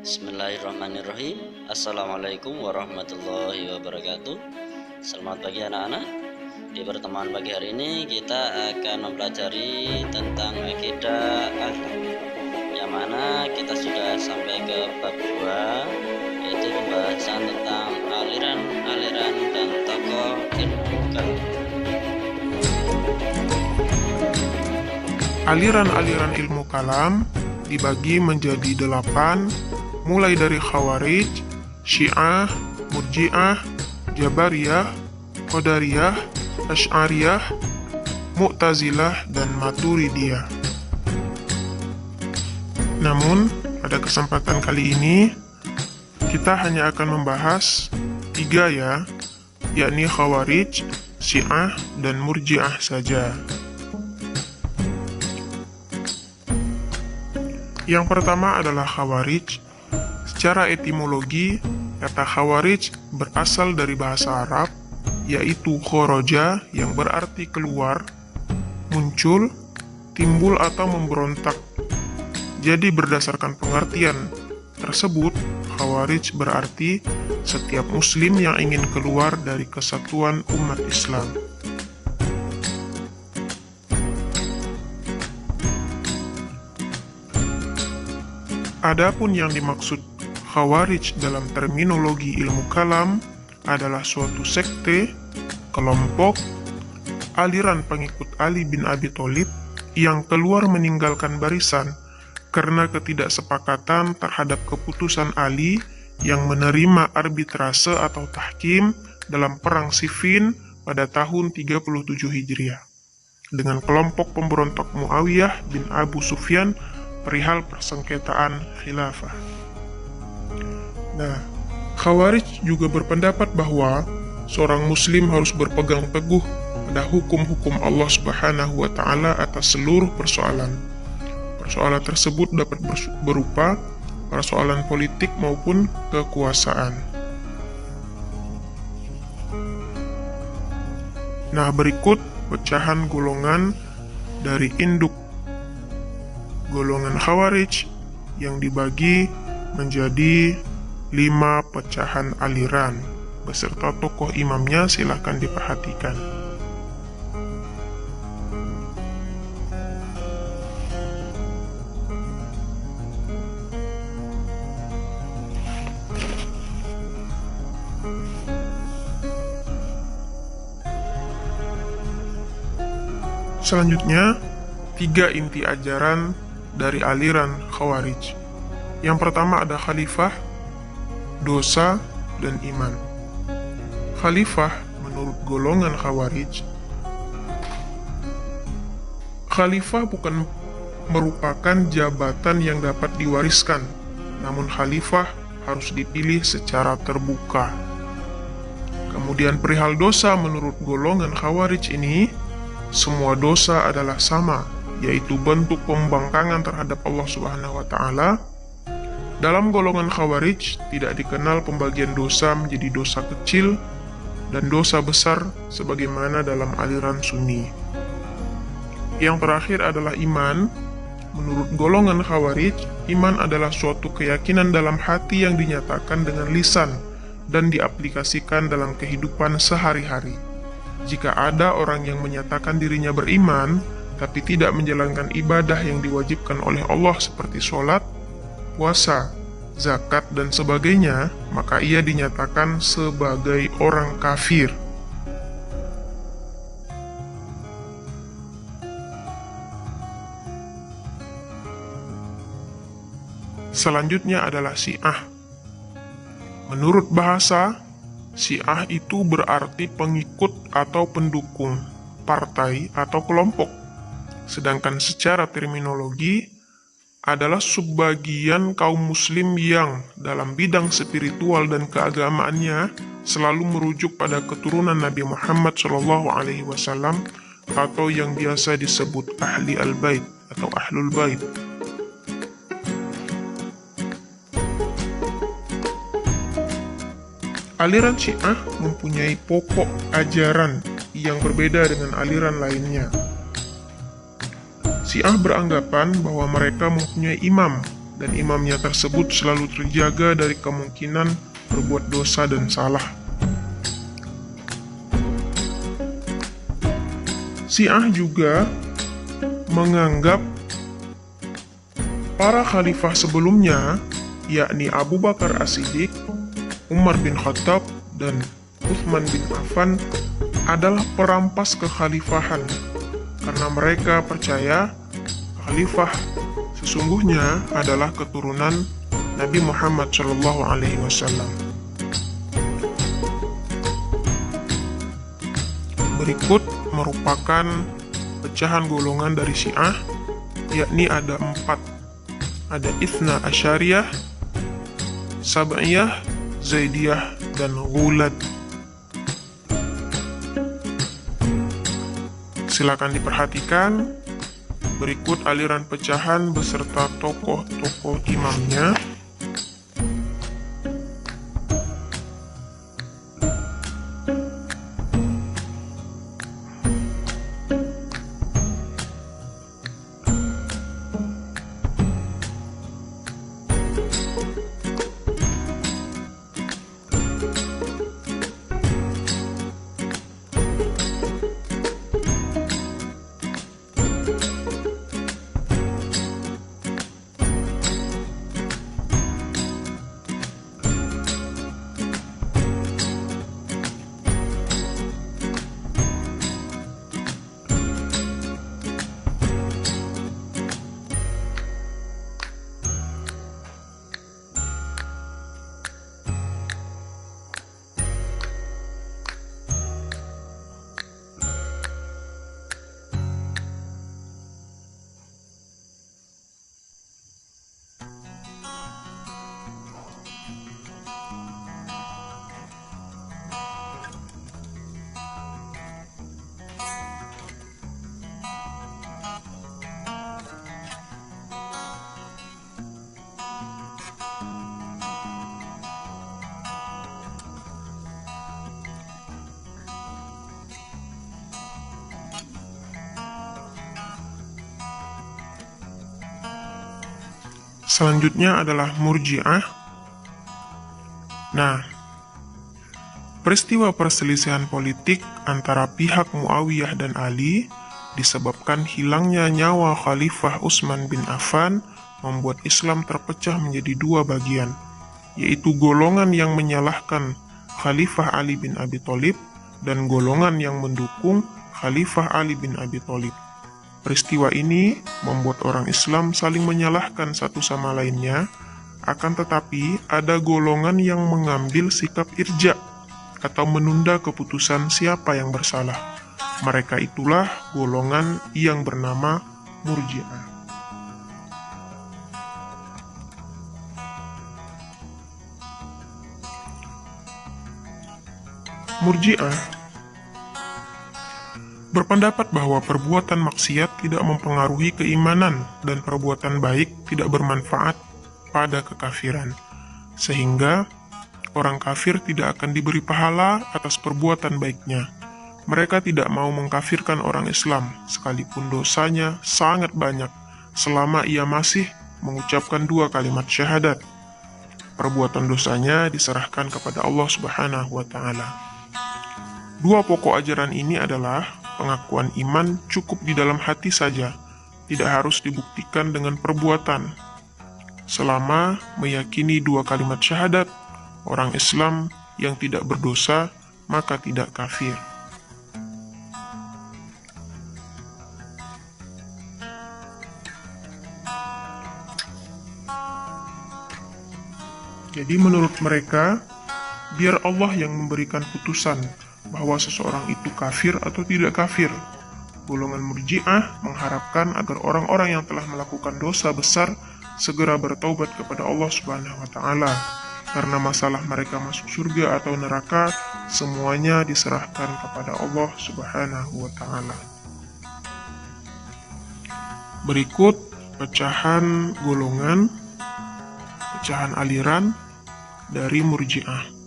Bismillahirrahmanirrahim. Assalamualaikum warahmatullahi wabarakatuh. Selamat pagi anak-anak. Di pertemuan pagi hari ini kita akan mempelajari tentang akidah akhlak, yang mana kita sudah sampai ke bab 2, yaitu pembahasan tentang aliran-aliran dan tokoh ilmu kalam. Aliran-aliran ilmu kalam dibagi menjadi 8, mulai dari Khawarij, Syiah, Murji'ah, Jabariyah, Qadariyah, Asy'ariyah, Mu'tazilah, dan Maturidiyah. Namun, pada kesempatan kali ini, kita hanya akan membahas 3 yakni Khawarij, Syiah, dan Murji'ah saja. Yang pertama adalah Khawarij. Secara etimologi, kata Khawarij berasal dari bahasa Arab, yaitu khoroja yang berarti keluar, muncul, timbul atau memberontak. Jadi berdasarkan pengertian tersebut, Khawarij berarti setiap muslim yang ingin keluar dari kesatuan umat Islam. Adapun yang dimaksud Khawarij dalam terminologi ilmu kalam adalah suatu sekte, kelompok, aliran pengikut Ali bin Abi Thalib yang keluar meninggalkan barisan karena ketidaksepakatan terhadap keputusan Ali yang menerima arbitrase atau tahkim dalam perang Siffin pada tahun 37 Hijriah dengan kelompok pemberontak Muawiyah bin Abu Sufyan perihal persengketaan khilafah. Nah, Khawarij juga berpendapat bahwa seorang muslim harus berpegang teguh pada hukum-hukum Allah Subhanahu wa Ta'ala atas seluruh persoalan. Persoalan tersebut dapat berupa persoalan politik maupun kekuasaan. Nah, berikut pecahan golongan dari induk golongan Khawarij yang dibagi menjadi 5 pecahan aliran beserta tokoh imamnya. Silahkan diperhatikan. Selanjutnya, 3 inti ajaran dari aliran Khawarij. Yang pertama ada khalifah, dosa, dan iman. Khalifah menurut golongan Khawarij, khalifah bukan merupakan jabatan yang dapat diwariskan, namun khalifah harus dipilih secara terbuka. Kemudian perihal dosa menurut golongan Khawarij ini, semua dosa adalah sama, yaitu bentuk pembangkangan terhadap Allah Subhanahu wa Ta'ala. Dalam golongan Khawarij tidak dikenal pembagian dosa menjadi dosa kecil dan dosa besar sebagaimana dalam aliran Sunni. Yang terakhir adalah iman. Menurut golongan Khawarij, iman adalah suatu keyakinan dalam hati yang dinyatakan dengan lisan dan diaplikasikan dalam kehidupan sehari-hari. Jika ada orang yang menyatakan dirinya beriman tapi tidak menjalankan ibadah yang diwajibkan oleh Allah seperti sholat, puasa, zakat, dan sebagainya, maka ia dinyatakan sebagai orang kafir. Selanjutnya adalah Syiah. Menurut bahasa, Syiah itu berarti pengikut atau pendukung, partai atau kelompok. Sedangkan secara terminologi adalah subbagian kaum muslim yang dalam bidang spiritual dan keagamaannya selalu merujuk pada keturunan Nabi Muhammad SAW atau yang biasa disebut ahli al-bait atau ahlul bait. Aliran Syiah mempunyai pokok ajaran yang berbeda dengan aliran lainnya. Syiah beranggapan bahwa mereka mempunyai imam dan imamnya tersebut selalu terjaga dari kemungkinan berbuat dosa dan salah. Syiah juga menganggap para khalifah sebelumnya, yakni Abu Bakar As-Siddiq, Umar bin Khattab, dan Utsman bin Affan adalah perampas kekhalifahan, karena mereka percaya khalifah sesungguhnya adalah keturunan Nabi Muhammad SAW. Berikut merupakan pecahan golongan dari Syiah, yakni ada 4. Ada Itsna Asyariyah, Sab'iyah, Zaidiyah, dan Ghulad. Silakan diperhatikan. Berikut aliran pecahan beserta tokoh-tokoh imamnya. Selanjutnya adalah Murji'ah. Nah, peristiwa perselisihan politik antara pihak Muawiyah dan Ali disebabkan hilangnya nyawa Khalifah Utsman bin Affan membuat Islam terpecah menjadi 2 bagian, yaitu golongan yang menyalahkan Khalifah Ali bin Abi Thalib dan golongan yang mendukung Khalifah Ali bin Abi Thalib. Peristiwa ini membuat orang Islam saling menyalahkan satu sama lainnya, akan tetapi ada golongan yang mengambil sikap irja atau menunda keputusan siapa yang bersalah. Mereka itulah golongan yang bernama Murji'ah. Murji'ah berpendapat bahwa perbuatan maksiat tidak mempengaruhi keimanan dan perbuatan baik tidak bermanfaat pada kekafiran, sehingga orang kafir tidak akan diberi pahala atas perbuatan baiknya. Mereka tidak mau mengkafirkan orang Islam, sekalipun dosanya sangat banyak, selama ia masih mengucapkan 2 kalimat syahadat. Perbuatan dosanya diserahkan kepada Allah Subhanahu wa Ta'ala. 2 pokok ajaran ini adalah pengakuan iman cukup di dalam hati saja, tidak harus dibuktikan dengan perbuatan. Selama meyakini 2 kalimat syahadat, orang Islam yang tidak berdosa maka tidak kafir. Jadi menurut mereka, biar Allah yang memberikan putusan bahwa seseorang itu kafir atau tidak kafir. Golongan Murji'ah mengharapkan agar orang-orang yang telah melakukan dosa besar segera bertaubat kepada Allah Subhanahu wa Ta'ala, karena masalah mereka masuk surga atau neraka semuanya diserahkan kepada Allah Subhanahu wa Ta'ala. Berikut pecahan golongan, pecahan aliran dari Murji'ah.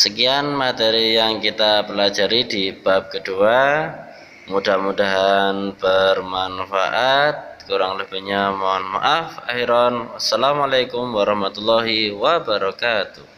Sekian materi yang kita pelajari di bab kedua. Mudah-mudahan bermanfaat. Kurang lebihnya mohon maaf. Akhiran, wassalamualaikum warahmatullahi wabarakatuh.